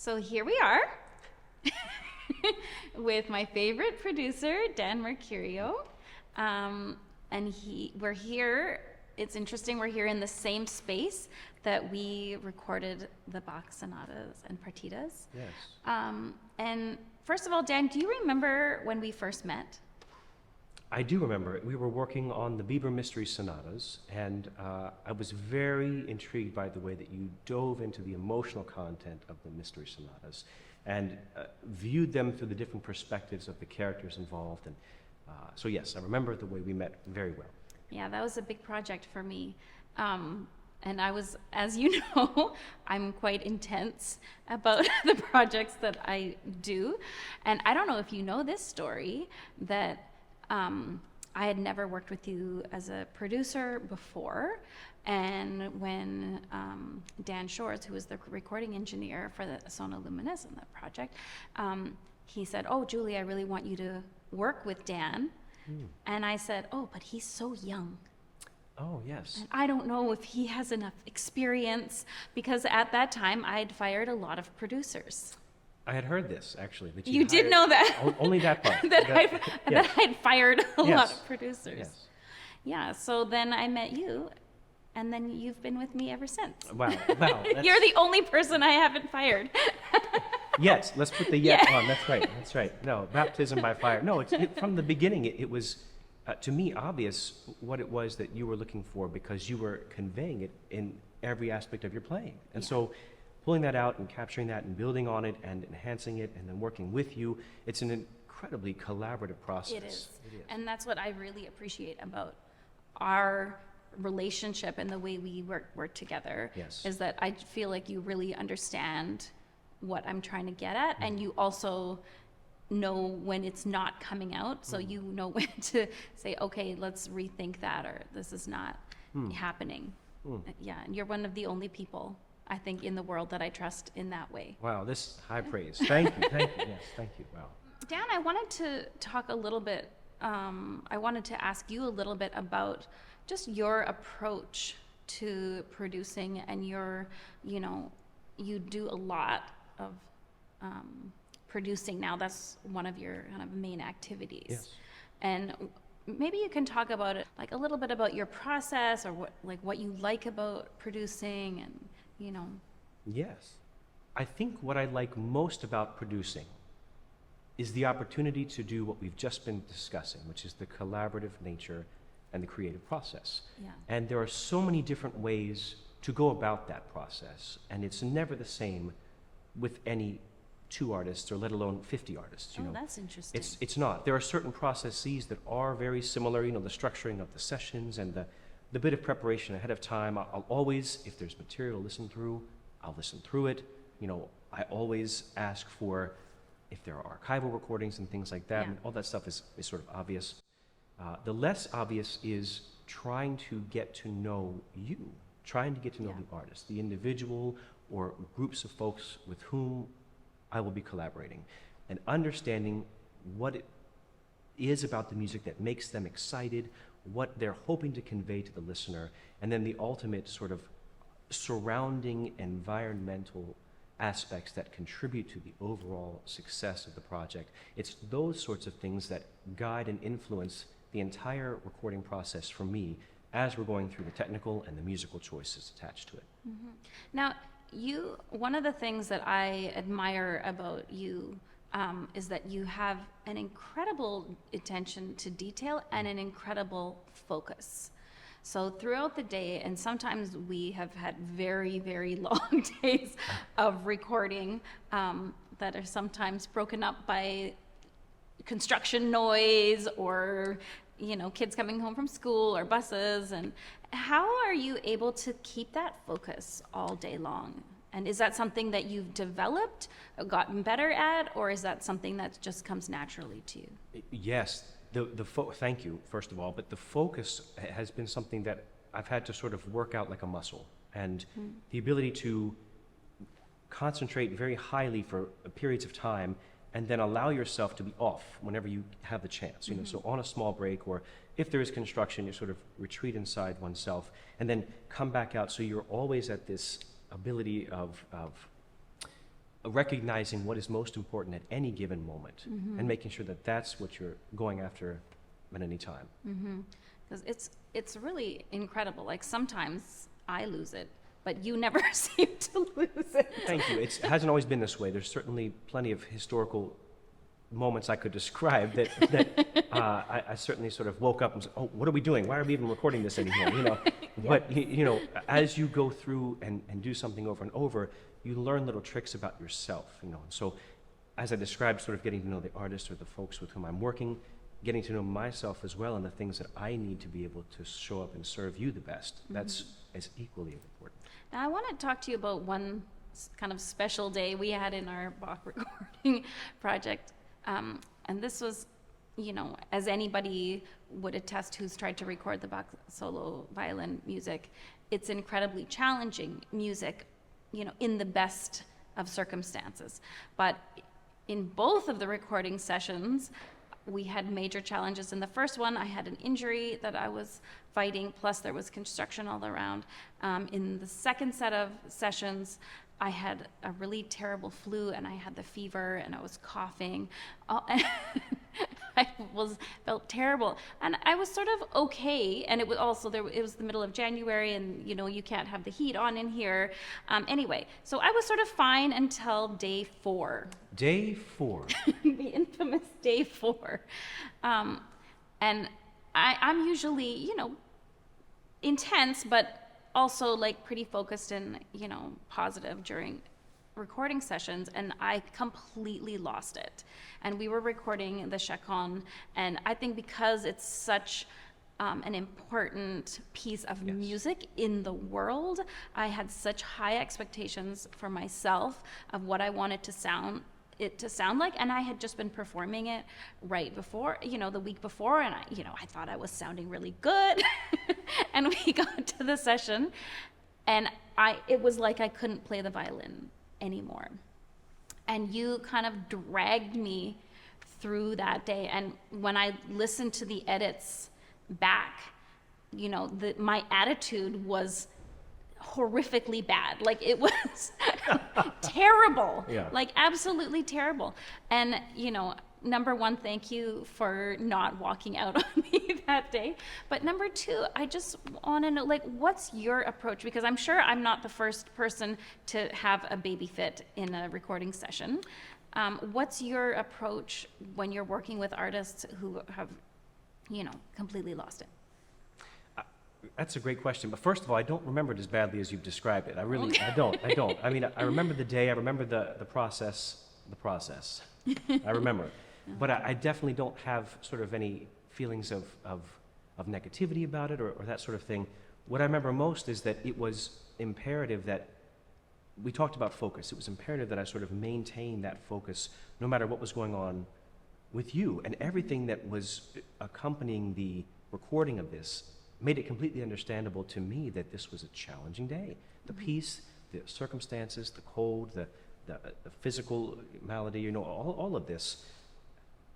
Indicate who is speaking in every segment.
Speaker 1: So here we are with my favorite producer, Dan Mercurio. We're here. It's interesting, we're here in the same space that we recorded the Bach sonatas and partitas.
Speaker 2: Yes.
Speaker 1: And first of all, Dan, do you remember when we first met?
Speaker 2: I do remember it. We were working on the Bieber Mystery Sonatas, and I was very intrigued by the way that you dove into the emotional content of the Mystery Sonatas and viewed them through the different perspectives of the characters involved. And so yes, I remember the way we met very well.
Speaker 1: Yeah, that was a big project for me. And I was, as you know, I'm quite intense about the projects that I do. And I don't know if you know this story, that I had never worked with you as a producer before. And when Dan Shores, who was the recording engineer for the Sona Luminis and the project, he said, "Oh, Julie, I really want you to work with Dan." And I said, "Oh, but he's so young.
Speaker 2: Oh, yes.
Speaker 1: And I don't know if he has enough experience," because at that time I'd fired a lot of producers.
Speaker 2: I had heard this, actually. That
Speaker 1: You did know that?
Speaker 2: Only that part.
Speaker 1: that I'd fired a lot of producers.
Speaker 2: Yes.
Speaker 1: Yeah, so then I met you, and then you've been with me ever since.
Speaker 2: Wow.
Speaker 1: You're the only person I haven't fired.
Speaker 2: Yes, let's put the yet on. That's right. No, baptism by fire. No, from the beginning, it was, to me, obvious what it was that you were looking for, because you were conveying it in every aspect of your playing. And so pulling that out and capturing that and building on it and enhancing it and then working with you, it's an incredibly collaborative process.
Speaker 1: It is. And that's what I really appreciate about our relationship and the way we work together.
Speaker 2: Yes.
Speaker 1: Is that I feel like you really understand what I'm trying to get at, and you also know when it's not coming out, so you know when to say, okay, let's rethink that, or this is not happening. Yeah, and you're one of the only people, I think, in the world that I trust in that way.
Speaker 2: Wow, this high praise. Thank you. Yes, thank you. Wow.
Speaker 1: Dan, I wanted to talk a little bit, I wanted to ask you a little bit about just your approach to producing, and you do a lot of producing now. That's one of your kind of main activities.
Speaker 2: Yes.
Speaker 1: And maybe you can talk about it, like a little bit about your process, or what you like about producing, and
Speaker 2: Yes. I think what I like most about producing is the opportunity to do what we've just been discussing, which is the collaborative nature and the creative process.
Speaker 1: Yeah.
Speaker 2: And there are so many different ways to go about that process, and it's never the same with any 2 artists, or let alone 50 artists.
Speaker 1: That's interesting.
Speaker 2: It's not. There are certain processes that are very similar, the structuring of the sessions and the bit of preparation ahead of time. I'll always, if there's material to listen through, I'll listen through it. I always ask for, if there are archival recordings and things like that,
Speaker 1: Yeah.
Speaker 2: and all that stuff is sort of obvious. The less obvious is trying to get to know you, trying to get to know the artist, the individual or groups of folks with whom I will be collaborating, and understanding what it is about the music that makes them excited, what they're hoping to convey to the listener, and then the ultimate sort of surrounding environmental aspects that contribute to the overall success of the project. It's those sorts of things that guide and influence the entire recording process for me as we're going through the technical and the musical choices attached to it.
Speaker 1: Mm-hmm. Now, one of the things that I admire about you is that you have an incredible attention to detail and an incredible focus. So throughout the day, and sometimes we have had very, very long days of recording that are sometimes broken up by construction noise, or kids coming home from school, or buses. And how are you able to keep that focus all day long? And is that something that you've developed, or gotten better at, or is that something that just comes naturally to you?
Speaker 2: Yes, thank you, first of all, but the focus has been something that I've had to sort of work out like a muscle, and the ability to concentrate very highly for periods of time, and then allow yourself to be off whenever you have the chance. So on a small break, or if there is construction, you sort of retreat inside oneself, and then come back out, so you're always at this ability of recognizing what is most important at any given moment and making sure that that's what you're going after at any time.
Speaker 1: Because it's really incredible. Like sometimes I lose it, but you never seem to lose it.
Speaker 2: Thank you. It hasn't always been this way. There's certainly plenty of historical moments I could describe that I certainly sort of woke up and said, oh, what are we doing? Why are we even recording this anymore? You know, but you know, as you go through and do something over and over, you learn little tricks about yourself, you know. And so as I described, sort of getting to know the artists or the folks with whom I'm working, getting to know myself as well and the things that I need to be able to show up and serve you the best, that's as equally as important.
Speaker 1: Now I want to talk to you about one kind of special day we had in our Bach recording project. And this was, you know, as anybody would attest who's tried to record the Bach solo violin music, it's incredibly challenging music, you know, in the best of circumstances. But in both of the recording sessions, we had major challenges. In the first one, I had an injury that I was fighting, plus there was construction all around. In the second set of sessions, I had a really terrible flu, and I had the fever, and I was coughing. I felt terrible, and I was sort of okay. And it was also it was the middle of January, and you know you can't have the heat on in here. Anyway, so I was sort of fine until day 4.
Speaker 2: Day 4.
Speaker 1: The infamous day 4, and I'm usually, you know, intense, but also like pretty focused and, you know, positive during recording sessions, and I completely lost it. And we were recording the Chaconne, and I think because it's such an important piece of music in the world, I had such high expectations for myself of what I wanted to sound like, and I had just been performing it right before, you know, the week before, and I thought I was sounding really good. And we got to the session, and it was like I couldn't play the violin anymore. And you kind of dragged me through that day. And when I listened to the edits back, you know, my attitude was horrifically bad. Like it was terrible, like absolutely terrible. And, you know, number one, thank you for not walking out on me that day. But number two, I just want to know, like, what's your approach? Because I'm sure I'm not the first person to have a baby fit in a recording session. What's your approach when you're working with artists who have, you know, completely lost it?
Speaker 2: That's a great question. But first of all, I don't remember it as badly as you've described it. I really, I don't. I mean, I remember the day. I remember the process. I remember. But I definitely don't have sort of any feelings of negativity about it or that sort of thing. What I remember most is that it was imperative that we talked about focus. It was imperative that I sort of maintain that focus no matter what was going on with you. And everything that was accompanying the recording of this made it completely understandable to me that this was a challenging day. The piece, the circumstances, the cold, the physical malady, you know, all of this.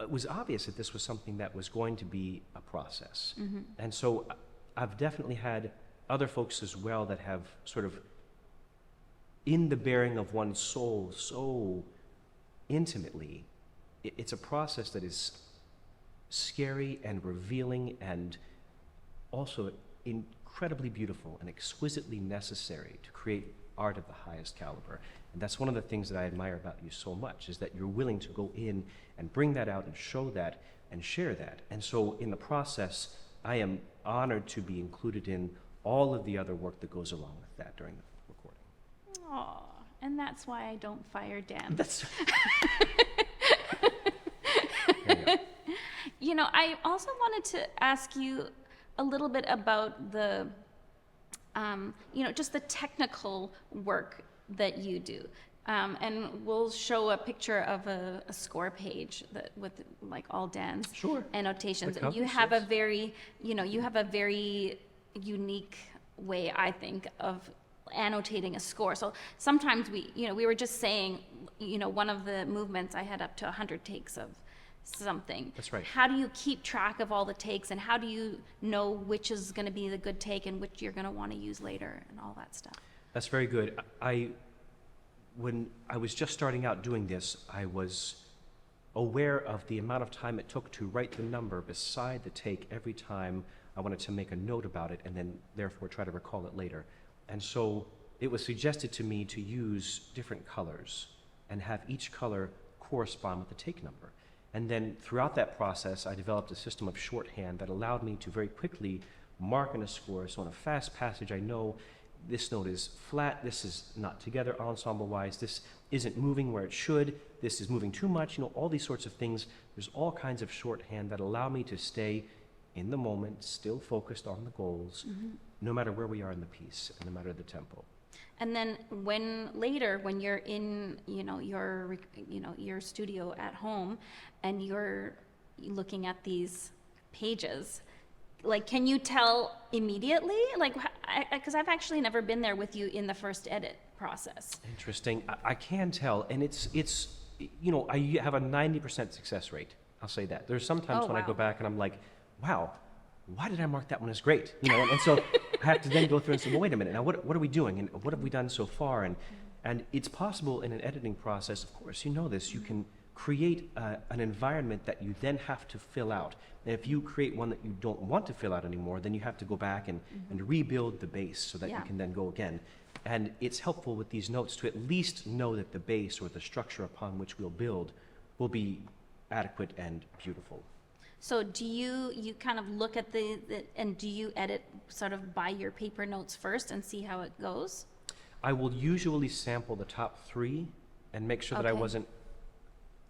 Speaker 2: It was obvious that this was something that was going to be a process. And so I've definitely had other folks as well that have sort of, in the bearing of one's soul so intimately, it's a process that is scary and revealing and also incredibly beautiful and exquisitely necessary to create art of the highest caliber. And that's one of the things that I admire about you so much, is that you're willing to go in and bring that out and show that and share that. And so in the process, I am honored to be included in all of the other work that goes along with that during the recording.
Speaker 1: Aw, and that's why I don't fire Dan.
Speaker 2: That's
Speaker 1: You know, I also wanted to ask you a little bit about the, you know, just the technical work that you do. And we'll show a picture of a score page that with like all Dan's annotations. And you have a very, you know, you have a very unique way, I think, of annotating a score. So sometimes we were just saying, you know, one of the movements I had up to 100 takes of something.
Speaker 2: That's right.
Speaker 1: How do you keep track of all the takes, and how do you know which is going to be the good take and which you're going to want to use later and all that stuff?
Speaker 2: That's very good. when I was just starting out doing this, I was aware of the amount of time it took to write the number beside the take every time I wanted to make a note about it and then therefore try to recall it later. And so it was suggested to me to use different colors and have each color correspond with the take number. And then throughout that process, I developed a system of shorthand that allowed me to very quickly mark in a score. So in a fast passage, I know this note is flat, this is not together ensemble-wise, this isn't moving where it should, this is moving too much, all these sorts of things. There's all kinds of shorthand that allow me to stay in the moment, still focused on the goals, no matter where we are in the piece, and no matter the tempo.
Speaker 1: And then when you're in, your studio at home and you're looking at these pages, like, can you tell immediately? Like, because I've actually never been there with you in the first edit process.
Speaker 2: Interesting. I can tell, and it's I have a 90% success rate. I'll say that. There's sometimes when I go back and I'm like, wow, why did I mark that one as great? And so I have to then go through and say, well, wait a minute, now what are we doing? And what have we done so far? And it's possible in an editing process, of course, this, you can create an environment that you then have to fill out. And if you create one that you don't want to fill out anymore, then you have to go back and rebuild the base so that you can then go again. And it's helpful with these notes to at least know that the base or the structure upon which we'll build will be adequate and beautiful.
Speaker 1: So do you kind of look at and do you edit sort of by your paper notes first and see how it goes?
Speaker 2: I will usually sample the top 3 and make sure that I wasn't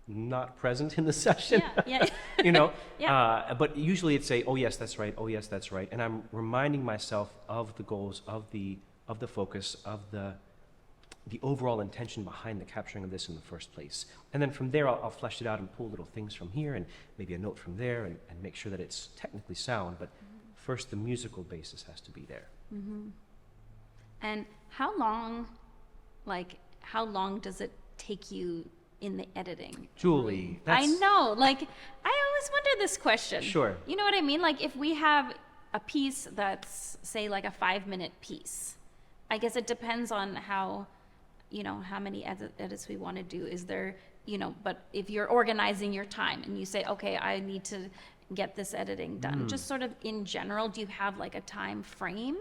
Speaker 2: not present in the session. But usually it's oh yes, that's right, oh yes, that's right. And I'm reminding myself of the goals, of the focus, of the overall intention behind the capturing of this in the first place. And then from there, I'll flesh it out and pull little things from here and maybe a note from there and make sure that it's technically sound. But first, the musical basis has to be there.
Speaker 1: And how long does it take you in the editing?
Speaker 2: Julie,
Speaker 1: I know, I always wonder this question.
Speaker 2: Sure.
Speaker 1: You know what I mean? Like, if we have a piece that's, say, like a 5-minute piece, I guess it depends on how many edits we want to do. Is there, but if you're organizing your time and you say, okay, I need to get this editing done, just sort of in general, do you have like a time frame?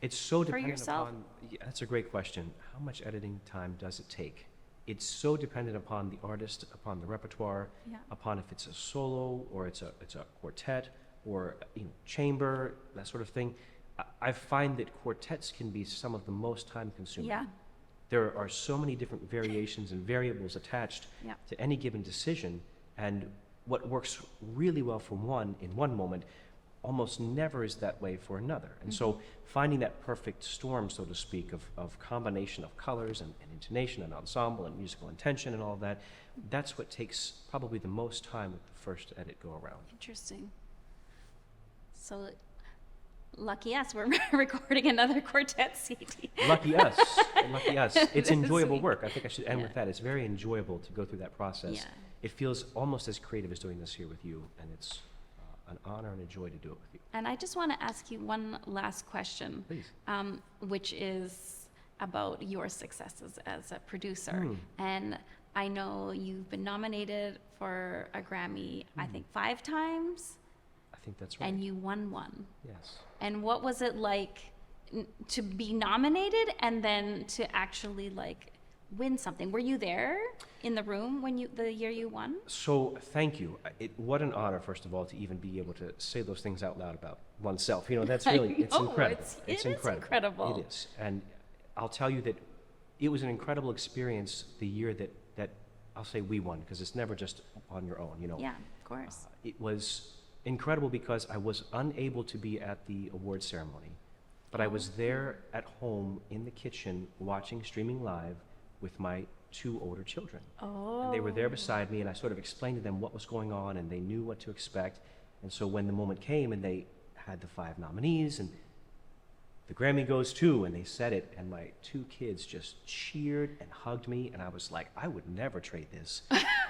Speaker 2: It's so dependent
Speaker 1: yourself?
Speaker 2: upon, that's a great question. How much editing time does it take? It's so dependent upon the artist, upon the repertoire, upon if it's a solo or it's a quartet or chamber, that sort of thing. I find that quartets can be some of the most time consuming.
Speaker 1: Yeah.
Speaker 2: There are so many different variations and variables attached to any given decision, and what works really well for one in one moment almost never is that way for another. And so finding that perfect storm, so to speak, of combination of colors and intonation and ensemble and musical intention and all of that, that's what takes probably the most time with the first edit go around.
Speaker 1: Interesting. So lucky us, we're recording another quartet CD.
Speaker 2: Lucky us. Lucky us. It's enjoyable
Speaker 1: Sweet.
Speaker 2: work. I think I should end with that. It's very enjoyable to go through that process.
Speaker 1: Yeah.
Speaker 2: It feels almost as creative as doing this here with you, and it's an honor and a joy to do it with you.
Speaker 1: And I just want to ask you one last question,
Speaker 2: Please.
Speaker 1: which is about your successes as a producer. And I know you've been nominated for a Grammy, I think 5 times.
Speaker 2: I think that's right.
Speaker 1: And you won one.
Speaker 2: Yes.
Speaker 1: And what was it like to be nominated and then to actually win something? Were you there in the room when the year you won?
Speaker 2: So thank you. What an honor, first of all, to even be able to say those things out loud about oneself. That's really, it's incredible.
Speaker 1: It is incredible.
Speaker 2: It is. And I'll tell you that it was an incredible experience the year that I'll say we won, because it's never just on your own,
Speaker 1: Yeah, of course.
Speaker 2: It was incredible because I was unable to be at the award ceremony, but I was there at home in the kitchen watching streaming live with my 2 older children.
Speaker 1: Oh.
Speaker 2: And they were there beside me, and I sort of explained to them what was going on, and they knew what to expect. And so when the moment came and they had the 5 nominees, and the Grammy goes to, and they said it, and my 2 kids just cheered and hugged me, and I was like, I would never trade this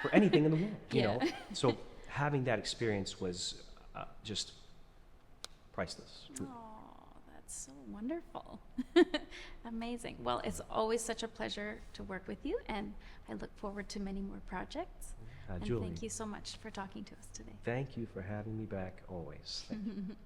Speaker 2: for anything in the world, you know? So having that experience was just priceless.
Speaker 1: Oh, That's so wonderful. Amazing. Well, it's always such a pleasure to work with you, and I look forward to many more projects. And
Speaker 2: Julie,
Speaker 1: thank you so much for talking to us today.
Speaker 2: thank you for having me back always. Thank you.